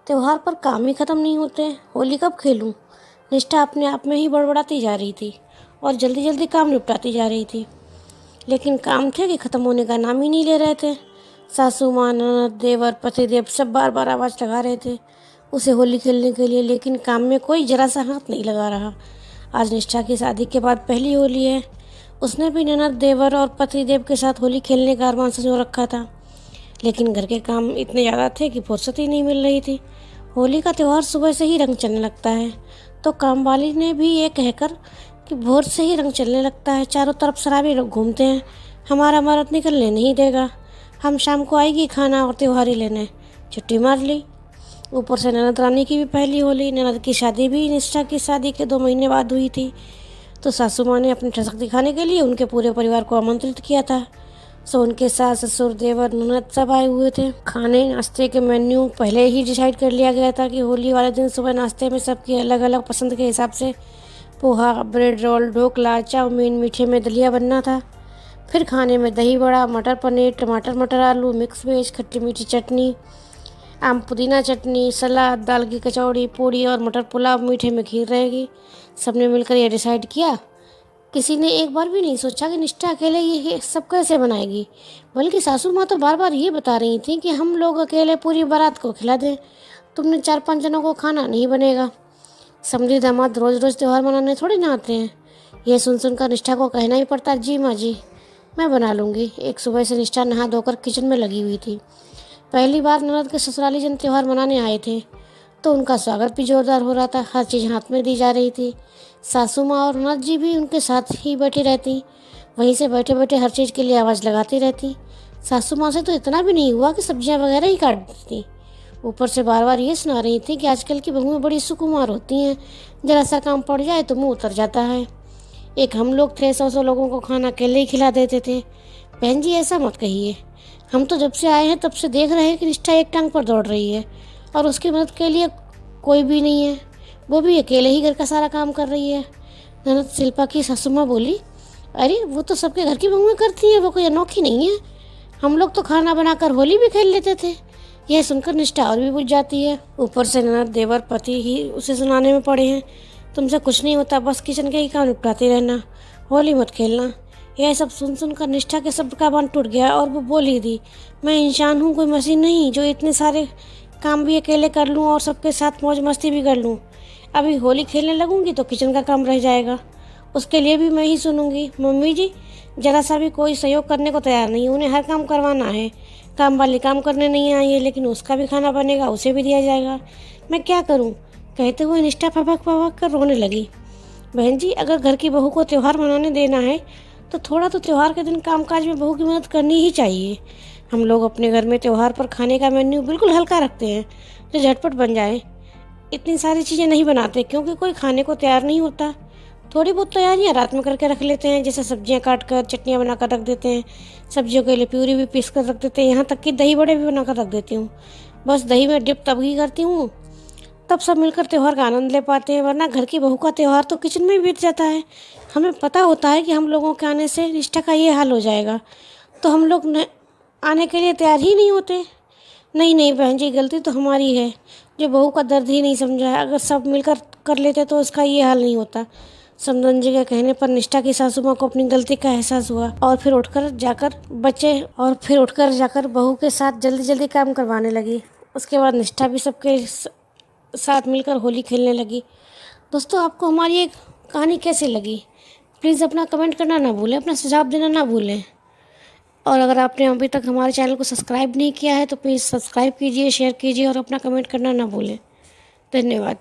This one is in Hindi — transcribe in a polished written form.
त्योहार पर काम ही ख़त्म नहीं होते। होली कब खेलूं? निष्ठा अपने आप में ही बड़बड़ाती जा रही थी और जल्दी जल्दी काम निपटाती जा रही थी, लेकिन काम थे कि ख़त्म होने का नाम ही नहीं ले रहे थे। सासू माँ, ननद, देवर, पतिदेव सब बार बार आवाज़ लगा रहे थे उसे होली खेलने के लिए, लेकिन काम में कोई जरा सा हाथ नहीं लगा रहा। आज निष्ठा की शादी के बाद पहली होली है। उसने भी ननद, देवर और पतिदेव के साथ होली खेलने का अरमान संजो रखा था, लेकिन घर के काम इतने ज़्यादा थे कि फुर्सत ही नहीं मिल रही थी। होली का त्यौहार सुबह से ही रंग चलने लगता है, तो काम वाली ने भी ये कहकर कि भोर से ही रंग चलने लगता है, चारों तरफ शराबी लोग घूमते हैं, हमारा मर्द निकलने नहीं देगा, हम शाम को आएगी खाना और त्योहारी लेने, छुट्टी मार ली। ऊपर से ननद रानी की भी पहली होली। ननद की शादी भी निष्ठा की शादी के 2 महीने बाद हुई थी, तो सासू माँ ने अपनी ठसक दिखाने के लिए उनके पूरे परिवार को आमंत्रित किया था। सो उनके सास, ससुर, देवर, ननद सब आए हुए थे। खाने नाश्ते के मेन्यू पहले ही डिसाइड कर लिया गया था कि होली वाले दिन सुबह नाश्ते में सबकी अलग अलग पसंद के हिसाब से poha, bread roll, dhokla, chow mein, मीठे में दलिया बनना था। फिर खाने में दही बड़ा, मटर पनीर, टमाटर मटर आलू, मिक्स वेज, खट्टी मीठी चटनी, आम पुदीना चटनी, सलाद, दाल की कचौड़ी, पूड़ी और मटर पुलाव, मीठे में खीर रहेगी। सबने मिलकर यह डिसाइड किया। किसी ने एक बार भी नहीं सोचा कि निष्ठा अकेले ये सब कैसे बनाएगी, बल्कि सासू माँ तो बार बार ये बता रही थी कि हम लोग अकेले पूरी बारात को खिला दें, तुमने 4-5 जनों को खाना नहीं बनेगा। समधी दामाद रोज़ रोज़ त्यौहार मनाने थोड़ी ना आते हैं। यह सुन सुनकर निष्ठा को कहना ही पड़ता, जी माँ जी, मैं बना लूँगी। एक सुबह से निष्ठा नहा धोकर किचन में लगी हुई थी। पहली बार ननद के ससुराली जन त्यौहार मनाने आए थे, तो उनका स्वागत भी जोरदार हो रहा था। हर चीज़ हाथ में दी जा रही थी। सासू माँ और ननद जी भी उनके साथ ही बैठी रहती, वहीं से बैठे बैठे हर चीज़ के लिए आवाज़ लगाती रहती। सासू माँ से तो इतना भी नहीं हुआ कि सब्जियाँ वगैरह ही काट देती, ऊपर से बार बार ये सुना रही थी कि आजकल की बहुएं बड़ी सुकुमार होती हैं, जरा सा काम पड़ जाए तो मुँह उतर जाता है। एक हम लोग थे 100 लोगों को खाना अकेले ही खिला देते थे। बहन जी ऐसा मत कहिए, हम तो जब से आए हैं तब से देख रहे हैं कि निष्ठा एक टांग पर दौड़ रही है और उसकी मदद के लिए कोई भी नहीं है, वो भी अकेले ही घर का सारा काम कर रही है। ननद शिल्पा की सासू माँ बोली, अरे वो तो सबके घर की बहुएं करती हैं, वो कोई अनोखी नहीं है, हम लोग तो खाना बनाकर होली भी खेल लेते थे। यह सुनकर निष्ठा और भी बुझ जाती है। ऊपर से ननद, देवर, पति ही उसे सुनाने में पड़े हैं, तुमसे कुछ नहीं होता, बस किचन के ही काम निपटाते रहना, होली मत खेलना। यह सब सुन सुनकर निष्ठा के शब्द का बांध टूट गया और वो बोल ही दी, मैं इंसान हूँ, कोई मशीन नहीं जो इतने सारे काम भी अकेले कर लूँ और सबके साथ मौज मस्ती भी कर लूँ। अभी होली खेलने लगूंगी तो किचन का काम रह जाएगा, उसके लिए भी मैं ही सुनूंगी। मम्मी जी जरा सा भी कोई सहयोग करने को तैयार नहीं, उन्हें हर काम करवाना है। काम वाली काम करने नहीं आई है, लेकिन उसका भी खाना बनेगा, उसे भी दिया जाएगा, मैं क्या करूं? कहते हुए निष्ठा फपक फपक कर रोने लगी। बहन जी अगर घर की बहू को त्यौहार मनाने देना है तो थोड़ा तो त्यौहार के दिन कामकाज में बहू की मदद करनी ही चाहिए। हम लोग अपने घर में त्यौहार पर खाने का मेन्यू बिल्कुल हल्का रखते हैं, जो झटपट बन जाए। इतनी सारी चीज़ें नहीं बनाते क्योंकि कोई खाने को तैयार नहीं होता। थोड़ी बहुत तैयारियाँ रात में करके रख लेते हैं, जैसे सब्जियां काट कर चटनियाँ बनाकर रख देते हैं, सब्जियों के लिए प्यूरी भी पीस कर रख देते हैं, यहाँ तक कि दही बड़े भी बनाकर रख देती हूँ। बस दही में डिप तभी करती हूँ तब सब मिलकर त्यौहार का आनंद ले पाते हैं, वरना घर की बहू का त्यौहार तो किचन में ही बीत जाता है। हमें पता होता है कि हम लोगों के आने से निष्ठा का ये हाल हो जाएगा, तो हम लोग आने के लिए तैयार ही नहीं होते। नहीं नहीं बहन जी, गलती तो हमारी है जो बहू का दर्द ही नहीं समझा है। अगर सब मिलकर कर लेते तो उसका ये हाल नहीं होता। समधन जी के कहने पर निष्ठा की सासू माँ को अपनी गलती का एहसास हुआ और फिर उठकर जाकर बहू के साथ जल्दी जल्दी काम करवाने लगी। उसके बाद निष्ठा भी सबके साथ मिलकर होली खेलने लगी। दोस्तों आपको हमारी एक कहानी कैसी लगी? प्लीज़ अपना कमेंट करना ना भूलें, अपना सुझाव देना ना भूलें। और अगर आपने अभी तक हमारे चैनल को सब्सक्राइब नहीं किया है तो प्लीज़ सब्सक्राइब कीजिए, शेयर कीजिए और अपना कमेंट करना ना भूलें। धन्यवाद।